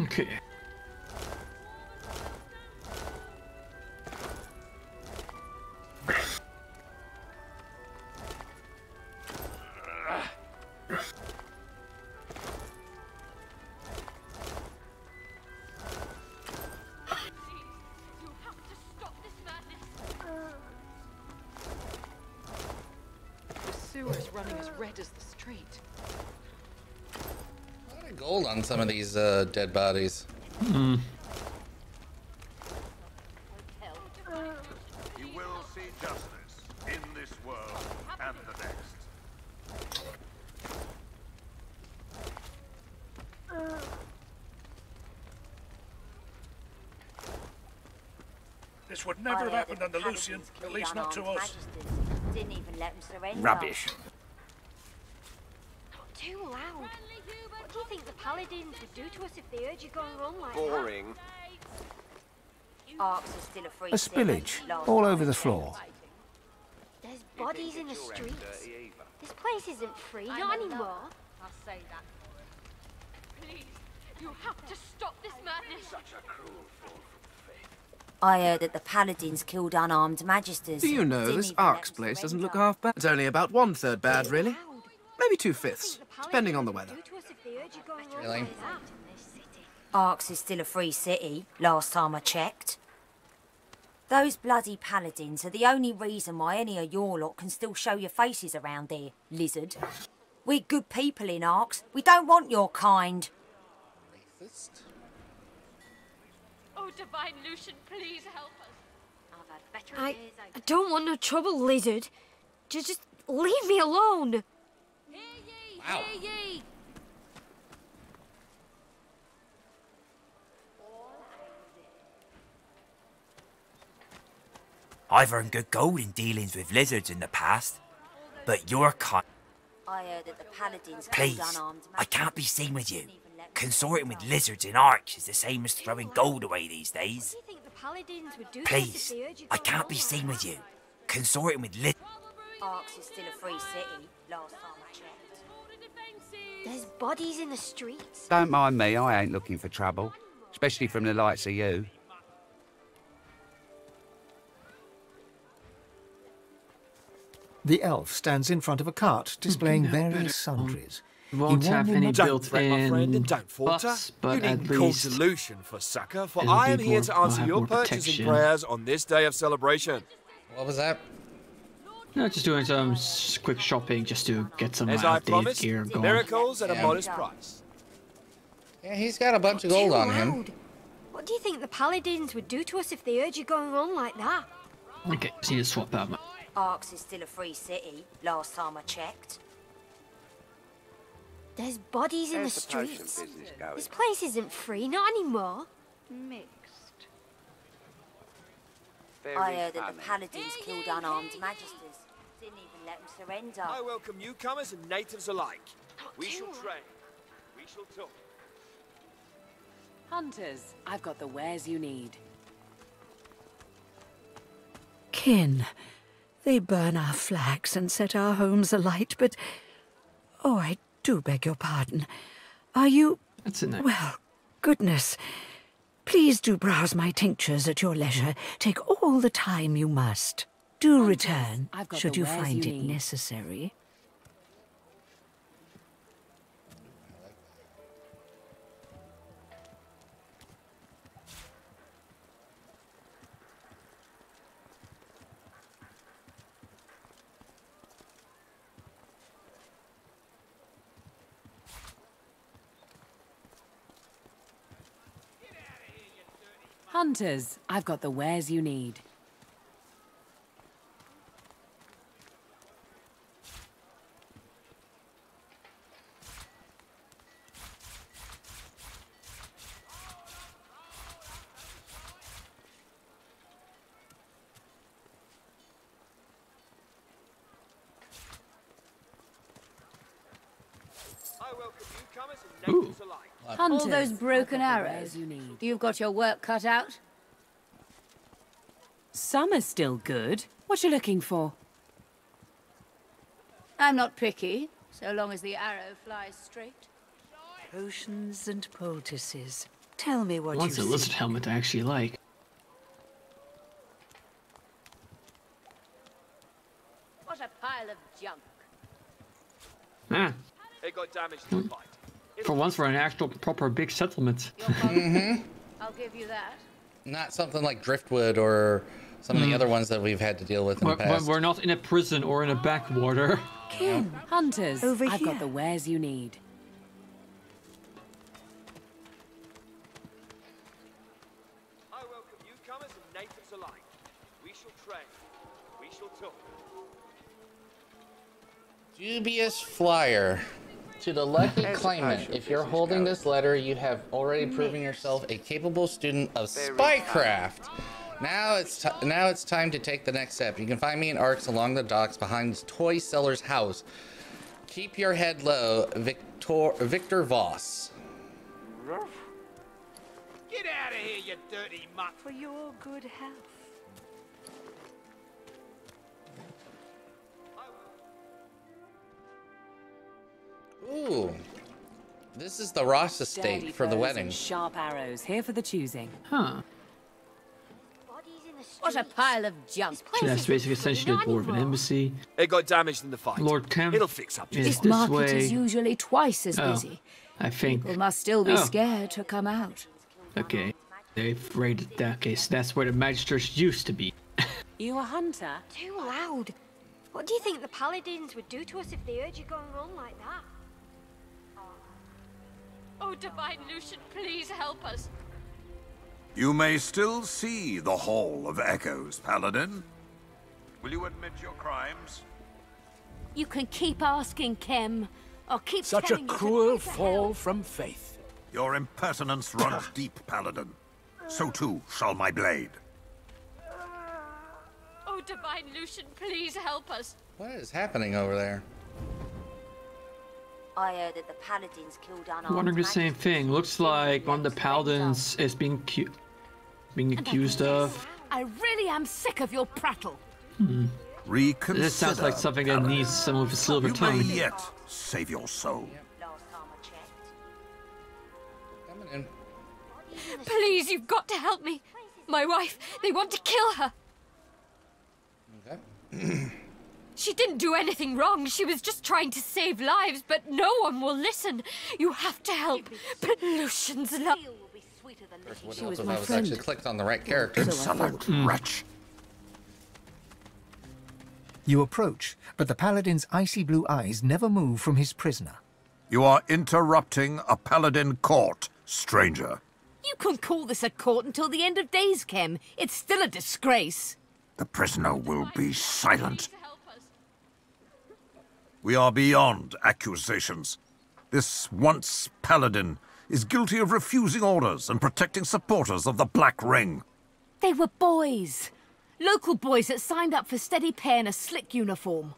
Okay. Running as red as the street. A lot of gold on some of these dead bodies. Hmm. You will see justice in this world and the next. This would never have happened under Lucian, at least not to us. Didn't even let them surrender. Rubbish. Not too loud. What do you think the Paladins would do to us if they heard you going wrong like Boring. that? Arks is still a free A spillage all over the floor. There's bodies in the streets. This place isn't free, not anymore. I'll say that. Please, you have to stop this madness. Such a cruel fall from faith. I heard that the Paladins killed unarmed magisters. Do you know, this Ark's place doesn't look half bad. It's only about 1/3 bad, really. Maybe 2/5, depending on the weather. Really? Arks is still a free city, last time I checked. Those bloody Paladins are the only reason why any of your lot can still show your faces around here, lizard. We're good people in Arks. We don't want your kind. Oh, Divine Lucian, please help us. I've had better I days. don't want no trouble, lizard. Just leave me alone. Hear ye, Wow. hear ye. I've earned good gold in dealings with lizards in the past, but you're kind. I heard that the Paladins Please, killed unarmed I can't be seen with you. Consorting with lizards in Arks is the same as throwing gold away these days. What do you think the Paladins would do Please, I can't be seen with you. Consorting with lizards. Arks is still a free city, last time I checked. There's bodies in the streets. Don't mind me, I ain't looking for trouble. Especially from the likes of you. The elf stands in front of a cart, displaying various sundries. Won't have any built-in Don't falter. buffs, You but at needn't call least solution for sucker, for it'll I am be here more- to I'll answer have your more purchasing protection. prayers on this day of celebration. What was that? no, just doing some quick shopping just to get some As I outdated promised, gear going. miracles at a Yeah. modest price. Yeah, he's got a bunch of gold Too on him. loud. What do you think the Paladins would do to us if they heard you going wrong like that? Okay, just need to swap out my... Arks is still a free city, last time I checked. There's bodies in the How's the potion streets. business going? This place isn't free, not anymore. Mixed. I heard that the Paladins killed unarmed magisters. Didn't even let them surrender. I welcome newcomers and natives alike. We too shall loud. trade. We shall talk. Hunters, I've got the wares you need. Kin, they burn our flags and set our homes alight, but... Oh, I do beg your pardon. Are you... That's a nice... Well, goodness. Please do browse my tinctures at your leisure. Take all the time you must. Do return, I've got should the you wares find you it need. necessary. Hunters, I've got the wares you need. I welcome newcomers and natives alike. Hunters, All those broken I've got the wares arrows. you need. You've got your work cut out. Some are still good. What you looking for? I'm not picky, so long as the arrow flies straight. Potions and poultices. Tell me what Once you a see. lizard helmet I actually like. What a pile of junk. Ah, It got damaged in the fight. for once we're an actual proper big settlement. I'll give you that. Not something like driftwood or some of the other ones that we've had to deal with in the past. We're not in a prison or in a backwater. Kin, hunters, Over I've here. got the wares you need. I welcome newcomers and natives alike. We shall trade. We shall talk. Dubious flyer. To the lucky claimant, if you're holding this letter, you have already proven yourself a capable student of spycraft. Now it's time to take the next step. You can find me in Arcs along the docks behind the toy seller's house. Keep your head low, Victor Voss. Get out of here, you dirty mutt. For your good health. Ooh, this is the Ross Sturdy estate for the bows wedding. and sharp arrows, here for the choosing. Huh. What a pile of junk. So that's basically essentially the Dwarven embassy. It got damaged in the fight. Lord Kemp It'll fix up. is This this market way. is usually twice as Oh, busy. I think. People must still be Oh. scared to come out. Okay. They've raided that case. That's where the Magisters used to be. You a hunter? Too loud. What do you think the paladins would do to us if they heard you going on like that? Oh, Divine Lucian, please help us. You may still see the Hall of Echoes, Paladin. Will you admit your crimes? You can keep asking, Kim. Or keep Such a telling us that cruel there's a hell. fall from faith. Your impertinence runs deep, Paladin. So too shall my blade. Oh, Divine Lucian, please help us. What is happening over there? I heard that the paladins killed unarmed I'm wondering the same magistrates. thing. Looks like one of the paladins is being accused of. I really am sick of your prattle. Reconsider. This sounds like something that needs some of a silver You may tongue. yet save your soul. Last time I checked. Coming in. Please, you've got to help me. My wife, they want to kill her. Okay. She didn't do anything wrong. She was just trying to save lives, but no one will listen. You have to help. But Lucian's love. Would She help was if my I was friend. actually clicked on the right character. Insolent wretch. You approach, but the paladin's icy blue eyes never move from his prisoner. You are interrupting a Paladin court, stranger. You can call this a court until the end of days, Kim. It's still a disgrace. The prisoner will be silent. We are beyond accusations. This once Paladin is guilty of refusing orders and protecting supporters of the Black Ring. They were boys. Local boys that signed up for steady pay in a slick uniform.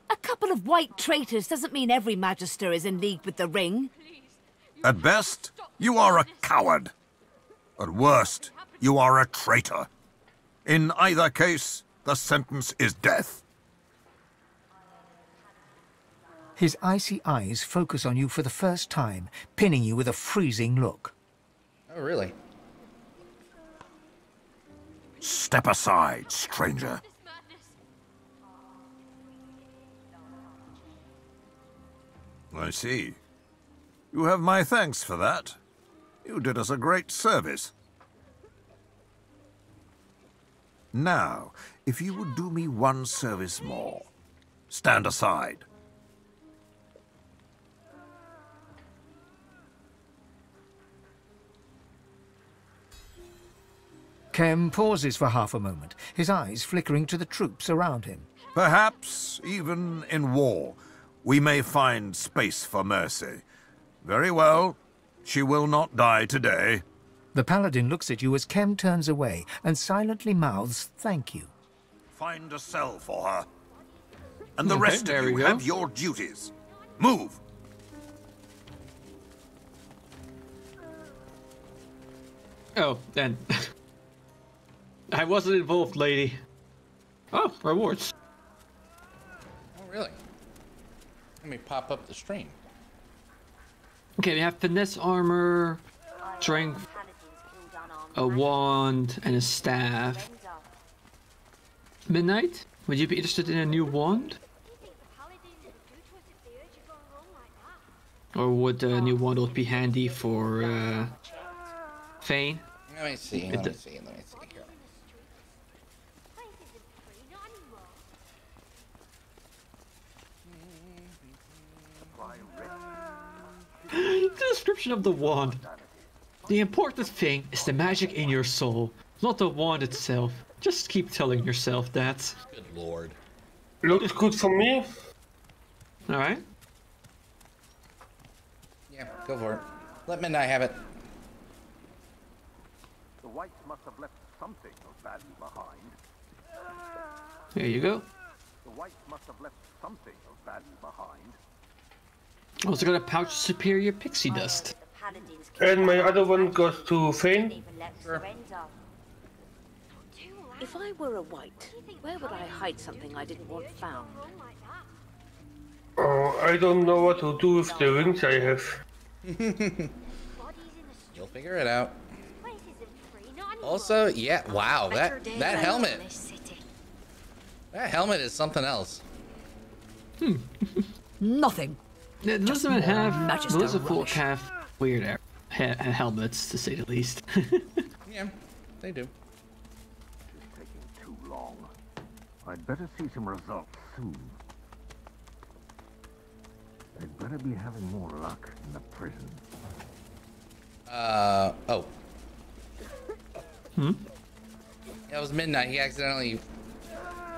A couple of white traitors doesn't mean every Magister is in league with the Ring. At best, you are a coward. At worst, you are a traitor. In either case, the sentence is death. His icy eyes focus on you for the first time, pinning you with a freezing look. Oh, really? Step aside, stranger. I see. You have my thanks for that. You did us a great service. Now, if you would do me one service more, stand aside. Kem pauses for half a moment, his eyes flickering to the troops around him. Perhaps, even in war, we may find space for mercy. Very well. She will not die today. The paladin looks at you as Kem turns away and silently mouths thank you. Find a cell for her. And the Okay, rest there of you we go. have your duties. Move! Oh, then. I wasn't involved, lady. Oh, rewards. Oh, really? Let me pop up the stream. Okay, we have finesse armor, strength, a wand, and a staff. Midnight, would you be interested in a new wand? Or would a new wand be handy for Fane? Let me see. Let me see here. The description of the wand. The important thing is the magic in your soul, not the wand itself. Just keep telling yourself that. Good lord. Looks good for me. Alright. Yeah, go for it. Let Midnight have it. The whites must have left something of value behind. There you go. The whites must have left something of value behind. Also got a pouch of superior pixie dust. And my other one goes to Fane. Sure. If I were a white, where would I hide something I didn't want found? I don't know what to do with the rings I have. You'll figure it out. Also, yeah, wow, that helmet. That helmet is something else. Nothing. Elizabeth Magister folk have weird helmets, to say the least. Yeah, they do. It's taking too long. I'd better see some results soon. They'd better be having more luck in the prison. Oh. It was Midnight. He accidentally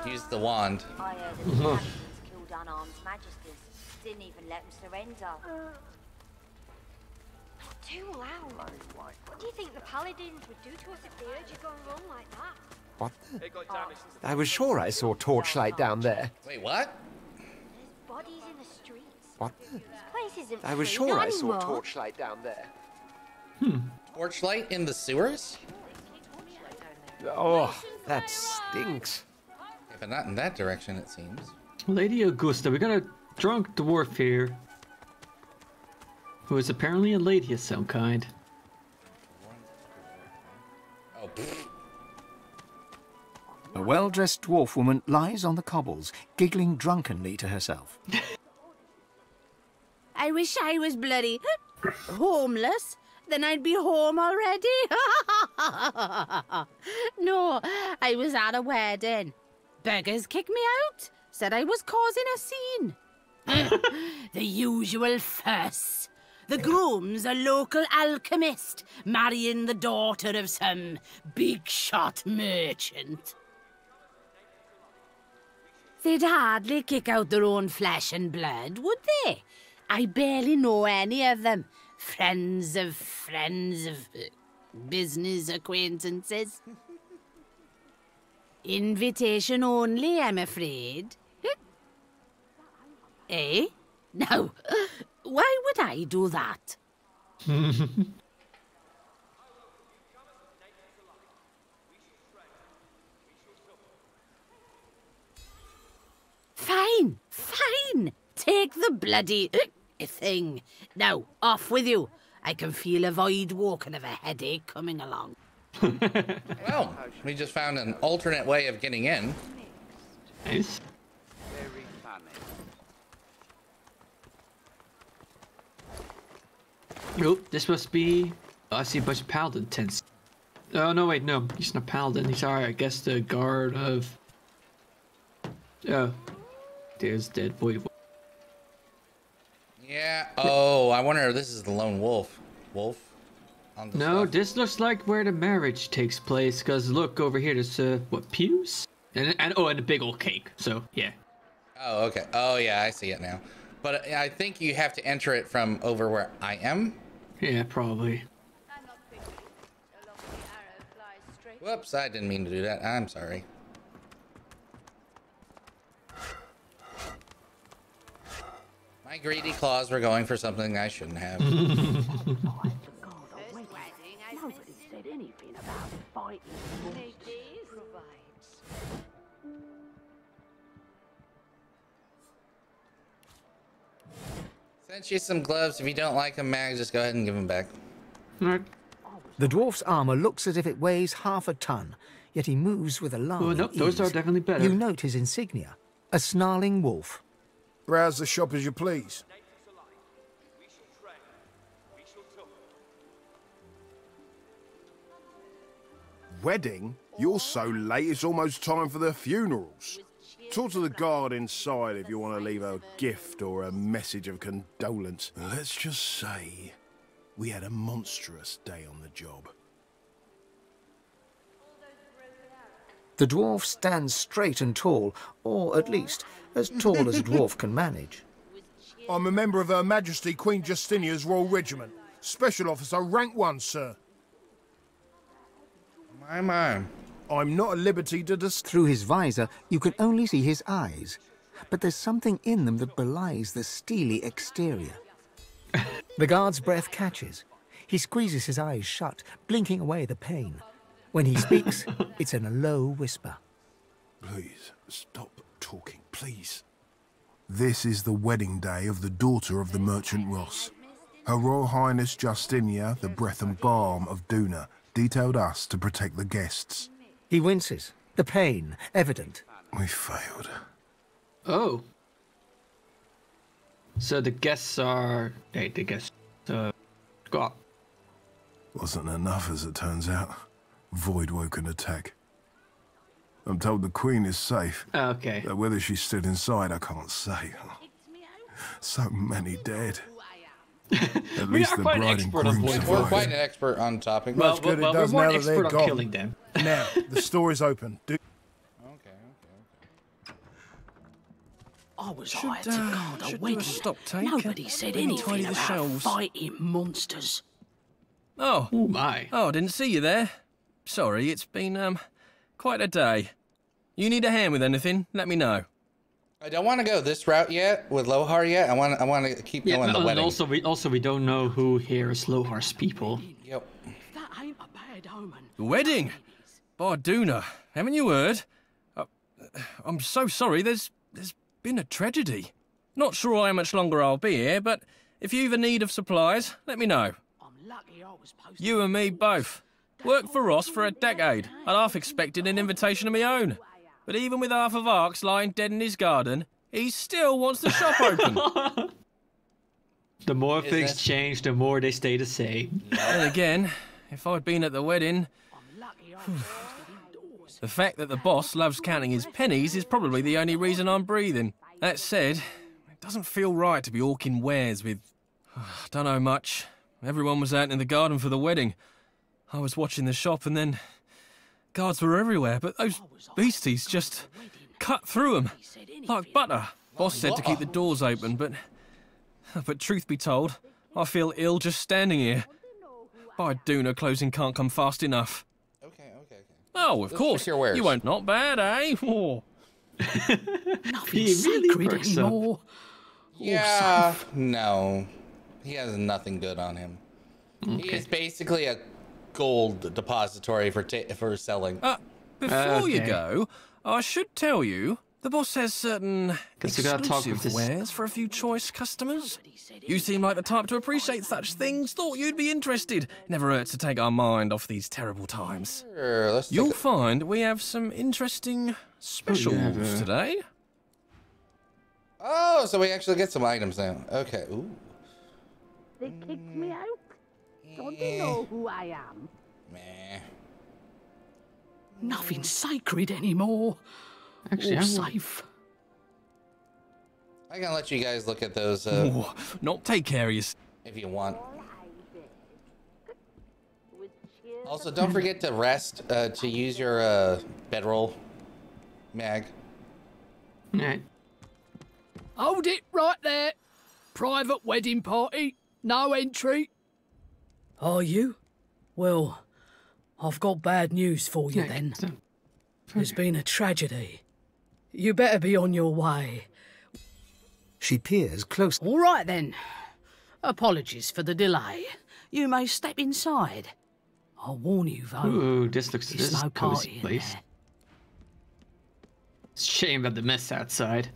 used the wand. I heard that the Paladins killed unarmed magisters. Didn't even let them surrender. Too loud. What do you think the Paladins would do to us if they heard you going wrong like that? What? It got damaged. I was sure I saw torchlight down there. Wait, what? There's bodies in the streets. What? This place isn't I was free sure I saw anymore. torchlight down there. Torchlight in the sewers? Oh, that stinks. Yeah, but not in that direction, it seems. Lady Augusta, we got a drunk dwarf here. Who is apparently a lady of some kind. Oh, pfft. A well-dressed dwarf woman lies on the cobbles, giggling drunkenly to herself. I wish I was bloody homeless. Then I'd be home already. No, I was at a wedding. Beggars kicked me out. Said I was causing a scene. The usual fuss. The groom's a local alchemist, marrying the daughter of some big-shot merchant. They'd hardly kick out their own flesh and blood, would they? I barely know any of them. Friends of business acquaintances. Invitation only, I'm afraid. Eh? No. Why would I do that? Fine, fine. Take the bloody thing. Now, off with you. I can feel a void walking of a headache coming along. Well, we just found an alternate way of getting in. Nice. Very funny. Nope, this must be... Oh, I see a bunch of paladin tents. Oh, no, wait, no. He's not paladin. He's, I guess, the guard of... Oh. There's dead void. Yeah. Oh, I wonder if this is the lone wolf. Wolf? On the No, stuff. this looks like where the marriage takes place. Because look over here, there's, what, pews? And a big old cake. So, yeah. Oh, okay. Oh, yeah, I see it now. But I think you have to enter it from over where I am. Yeah, probably. Whoops, I didn't mean to do that. I'm sorry. My greedy claws were going for something I shouldn't have. Nobody said anything about fighting. Sent you some gloves. If you don't like them, Mag, just go ahead and give them back. Alright. The dwarf's armour looks as if it weighs half a ton, yet he moves with alarming Oh, no, those are ease. definitely better. You note his insignia, a snarling wolf. Browse the shop as you please. Wedding? You're so late it's almost time for the funerals. Talk to the guard inside if you want to leave a gift or a message of condolence. Let's just say we had a monstrous day on the job. The dwarf stands straight and tall, or at least as tall as a dwarf can manage. I'm a member of Her Majesty Queen Justinia's Royal Regiment. Special Officer, rank 1, sir. My. I'm not at liberty to Through his visor, you can only see his eyes, but there's something in them that belies the steely exterior. The guard's breath catches. He squeezes his eyes shut, blinking away the pain. When he speaks, it's in a low whisper. Please, stop talking, please. This is the wedding day of the daughter of the merchant Ross. Her Royal Highness Justinia, the breath and balm of Duna, detailed us to protect the guests. He winces, the pain evident. We failed. Oh. So the guests are... Hey, the guests... got... Wasn't enough, as it turns out. Void woke an attack. I'm told the Queen is safe. Okay. Though whether she stood inside, I can't say. So many dead. At least the bride and groom We're survived. quite an expert on the topic. Much good it does now that they're gone. Killing them. Now, the store's open. I was hired to guard a wedding. Nobody said anything about fighting monsters. Oh. Oh, my. Oh, didn't see you there. Sorry, it's been, quite a day. You need a hand with anything, let me know. I don't want to go this route yet with Lohar yet. I want to keep going the wedding. Also we don't know who here is Lohar's people. Yep. That ain't a bad omen. The wedding? By Duna, haven't you heard? I'm so sorry, there's been a tragedy. Not sure how much longer I'll be here, but if you've a need of supplies, let me know. I'm lucky I was posted. You and me both. Worked for Ross for a decade, and half expected an invitation of my own. But even with half of Arx lying dead in his garden, he still wants the shop open. The more things change, the more they stay the same. Then again, if I'd been at the wedding... The fact that the boss loves counting his pennies is probably the only reason I'm breathing. That said, it doesn't feel right to be hawking wares with... don't know much. Everyone was out in the garden for the wedding. I was watching the shop and then... Guards were everywhere, but those beasties just cut through them like butter. Boss said to keep the doors open, but truth be told, I feel ill just standing here. By Duna, closing can't come fast enough. Okay. Oh, of course. You won't. Not bad, eh? Oh. Nothing sacred anymore. Yeah, no. He has nothing good on him. Okay. He is basically a gold depository for selling. Before you go, I should tell you, the boss has certain exclusive wares for a few choice customers. You seem like the type to appreciate such things. Thought you'd be interested. Never hurts to take our mind off these terrible times. Sure, You'll find we have some interesting specials today. Oh, so we actually get some items now. Okay. Ooh. They kicked me out. Don't they know who I am? Meh. Nothing sacred anymore. Actually, or I'm safe. I can let you guys look at those. Not take care of you. If you want. Also, don't forget to rest to use your bedroll mag. Alright. Hold it right there. Private wedding party. No entry. Are you? Well, I've got bad news for you then. There's been a tragedy. You better be on your way. She peers close. All right then. Apologies for the delay. You may step inside. I'll warn you though. Ooh, this looks there's this no is cozy party in place. there. It's a shame about the mess outside.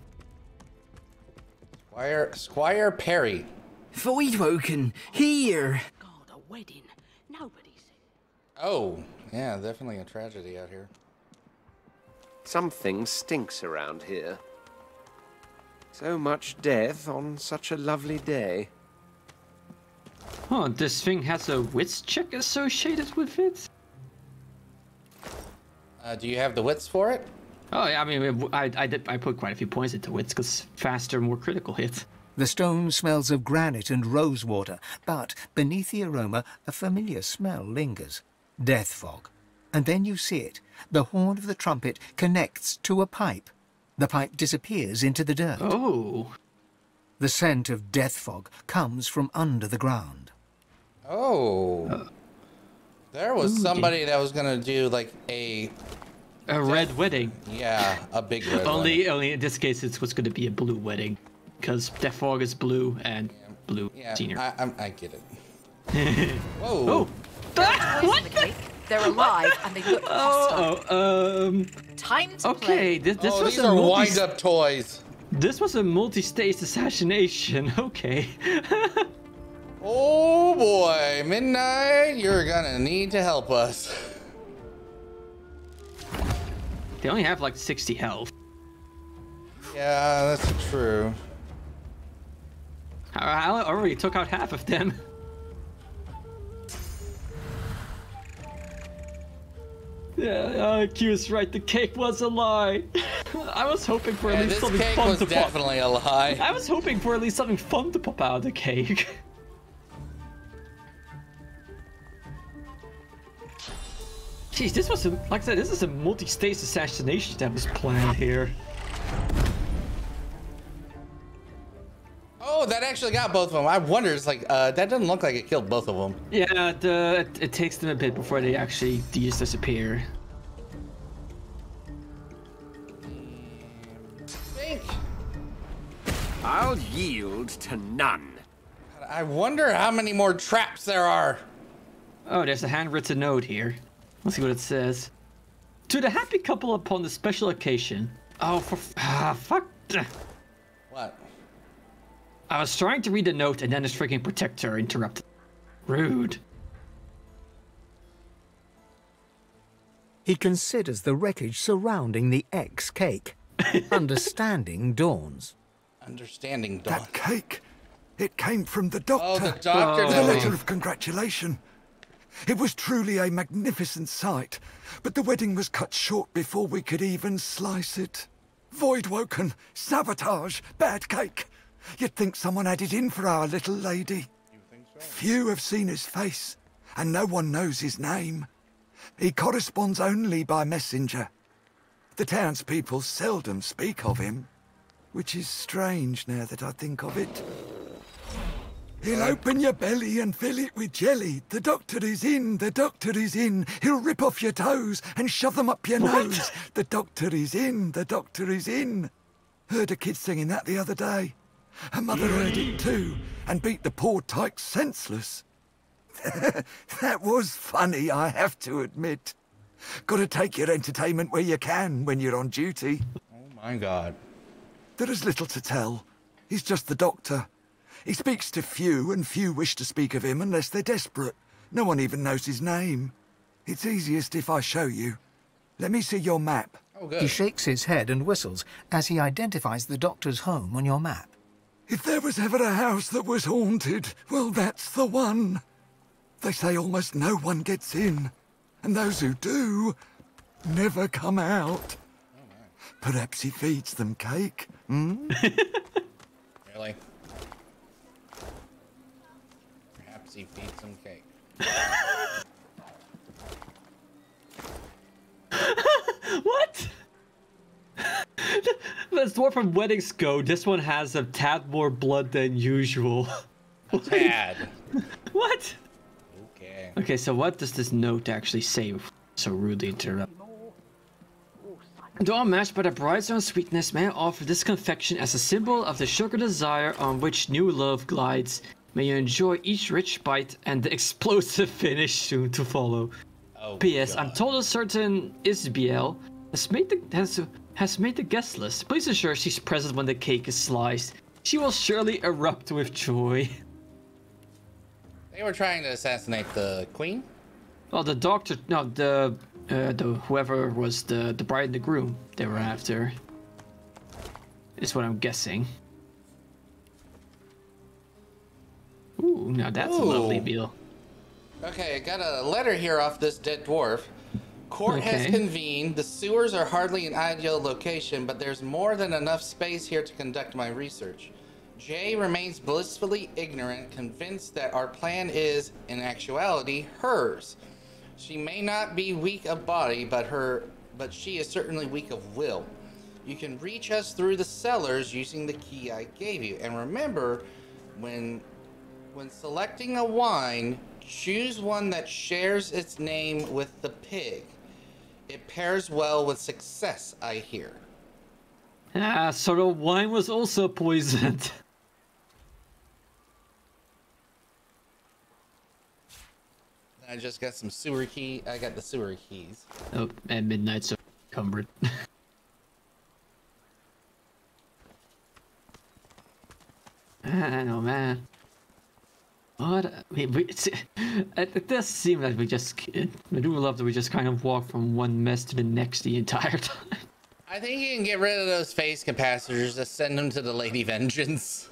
Squire Perry. Void woken here. God, a wedding. Nobody Oh, yeah, definitely a tragedy out here. Something stinks around here. So much death on such a lovely day. Oh, this thing has a wits check associated with it? Do you have the wits for it? Oh, yeah, I mean, I put quite a few points into wits because faster, more critical hits. The stone smells of granite and rosewater, but beneath the aroma, a familiar smell lingers. Death fog. And then you see it. The horn of the trumpet connects to a pipe. The pipe disappears into the dirt. Oh. The scent of death fog comes from under the ground. Oh. There was somebody that was going to do like a red wedding. Yeah, a big red wedding. Only in this case, it's what's going to be a blue wedding. Because death fog is blue and blue senior. I get it. Whoa. Oh. What? They're alive and they look hostile. Time to okay, play. this was these a are wind-up toys. This was a multi-stage assassination. Okay. Oh boy, Midnight, you're gonna need to help us. They only have like 60 health. Yeah, that's true. I already took out half of them. Yeah, Q is right. The cake was a lie. I was hoping for at least something fun to pop. Definitely a lie. I was hoping for at least something fun to pop out of the cake. Jeez, this was like I said, this is a multi-stage assassination that was planned here. Oh, that actually got both of them. I wonder, it's like, that doesn't look like it killed both of them. Yeah, it takes them a bit before they actually just disappear. I'll yield to none. I wonder how many more traps there are. Oh, there's a handwritten note here. Let's see what it says. To the happy couple upon the special occasion. Oh, fuck. What? I was trying to read the note and then his freaking protector interrupted. Rude. He considers the wreckage surrounding the ex-cake. Understanding dawns. Understanding dawns. That cake, it came from the doctor. Oh, the doctor. With a letter of congratulation. It was truly a magnificent sight, but the wedding was cut short before we could even slice it. Void woken, sabotage, bad cake. You'd think someone had it in for our little lady. Few have seen his face, and no one knows his name. He corresponds only by messenger. The townspeople seldom speak of him, which is strange now that I think of it. He'll open your belly and fill it with jelly. The doctor is in, the doctor is in. He'll rip off your toes and shove them up your nose. The doctor is in, the doctor is in. Heard a kid singing that the other day. Her mother heard it too, and beat the poor tyke senseless. That was funny, I have to admit. Gotta take your entertainment where you can when you're on duty. Oh my God. There is little to tell. He's just the doctor. He speaks to few, and few wish to speak of him unless they're desperate. No one even knows his name. It's easiest if I show you. Let me see your map. Oh, good. He shakes his head and whistles as he identifies the doctor's home on your map. If there was ever a house that was haunted, well, that's the one. They say almost no one gets in, and those who do never come out. Perhaps he feeds them cake, hmm? Really? Perhaps he feeds them cake. What? As dwarf from weddings go, this one has a tad more blood than usual. A tad. What? Okay. Okay, so what does this note actually say? So rudely interrupted. Though matched by the bride's own sweetness, may I offer this confection as a symbol of the sugar desire on which new love glides. May you enjoy each rich bite and the explosive finish soon to follow. Oh, P.S. God. I'm told a certain Isbiel has made the guest list. Please ensure she's present when the cake is sliced. She will surely erupt with joy. They were trying to assassinate the queen? Well, the doctor, no, the whoever was the bride and the groom they were after. Is what I'm guessing. Ooh, now that's a lovely meal. Okay, I got a letter here off this dead dwarf. Court has convened. The sewers are hardly an ideal location, but there's more than enough space here to conduct my research. Jay remains blissfully ignorant, convinced that our plan is, in actuality, hers. She may not be weak of body, but she is certainly weak of will. You can reach us through the cellars using the key I gave you. And remember, when selecting a wine, choose one that shares its name with the pig. It pairs well with success, I hear. Ah, so the wine was also poisoned. I just got some sewer key. I got the sewer keys. Oh, and midnight's so encumbered. I know, man. What? I mean, it does seem like I do love that we just kind of walk from one mess to the next the entire time. I think you can get rid of those phase capacitors. Just send them to the Lady Vengeance.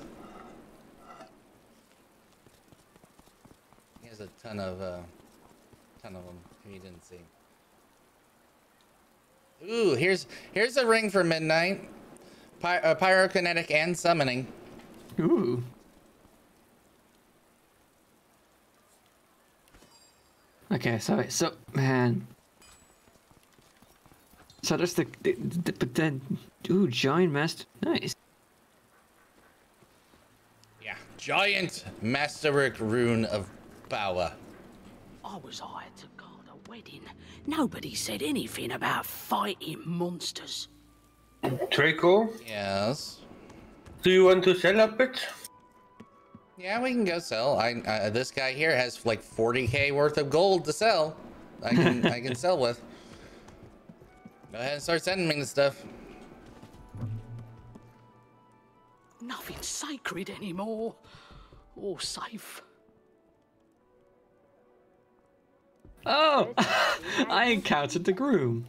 He has a ton of them. You didn't see. Ooh, here's a ring for midnight. Pyrokinetic and summoning. Ooh. Okay, so man. So there's but then, ooh, giant master, nice. Yeah, giant masterwork rune of power. I was hired to guard a wedding. Nobody said anything about fighting monsters. Draco? Yes? Do you want to sell a bit? Yeah, we can go sell. This guy here has like 40k worth of gold to sell. I can sell with. Go ahead and start sending me the stuff. Nothing's sacred anymore. Or safe. Oh! I encountered the groom.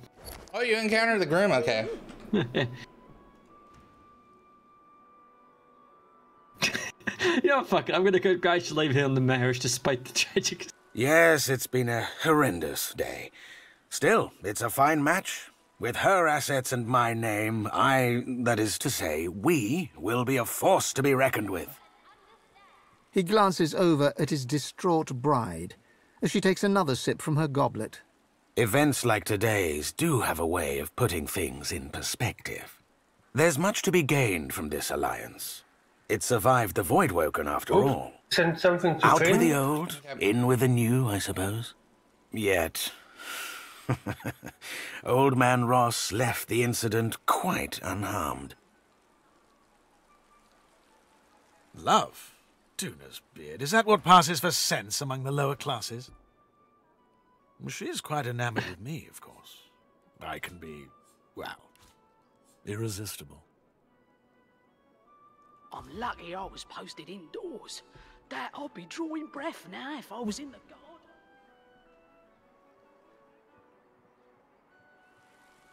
Oh, you encountered the groom? Okay. You know, fuck it. I'm gonna congratulate him on the marriage despite the tragic. Yes, it's been a horrendous day. Still, it's a fine match. With her assets and my name, that is to say, we will be a force to be reckoned with. He glances over at his distraught bride as she takes another sip from her goblet. Events like today's do have a way of putting things in perspective. There's much to be gained from this alliance. It survived the Voidwoken after all. Send something to Out Finn? with the old, in with the new, I suppose. Yet, Old Man Ross left the incident quite unharmed. Love? Tuna's beard. Is that what passes for sense among the lower classes? She is quite enamored with me, of course. I can be, well, irresistible. I'm lucky I was posted indoors. That I'd be drawing breath now if I was in the garden.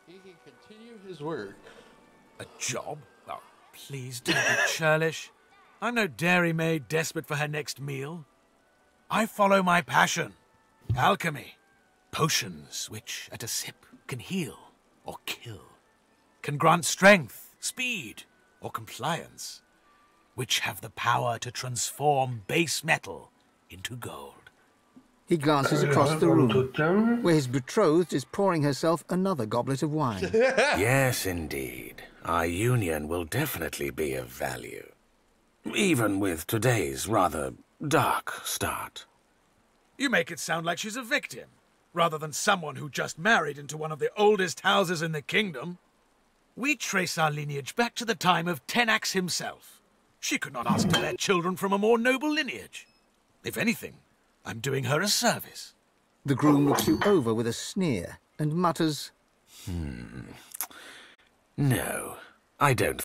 He can continue his work. A job? Oh, please don't be churlish. I'm no dairymaid desperate for her next meal. I follow my passion. Alchemy. Potions which, at a sip, can heal or kill. Can grant strength, speed, or compliance. Which have the power to transform base metal into gold. He glances across the room, where his betrothed is pouring herself another goblet of wine. Yes, indeed. Our union will definitely be of value. Even with today's rather dark start. You make it sound like she's a victim, rather than someone who just married into one of the oldest houses in the kingdom. We trace our lineage back to the time of Tenax himself. She could not ask to bear children from a more noble lineage. If anything, I'm doing her a service. The groom looks you over with a sneer and mutters, No, I don't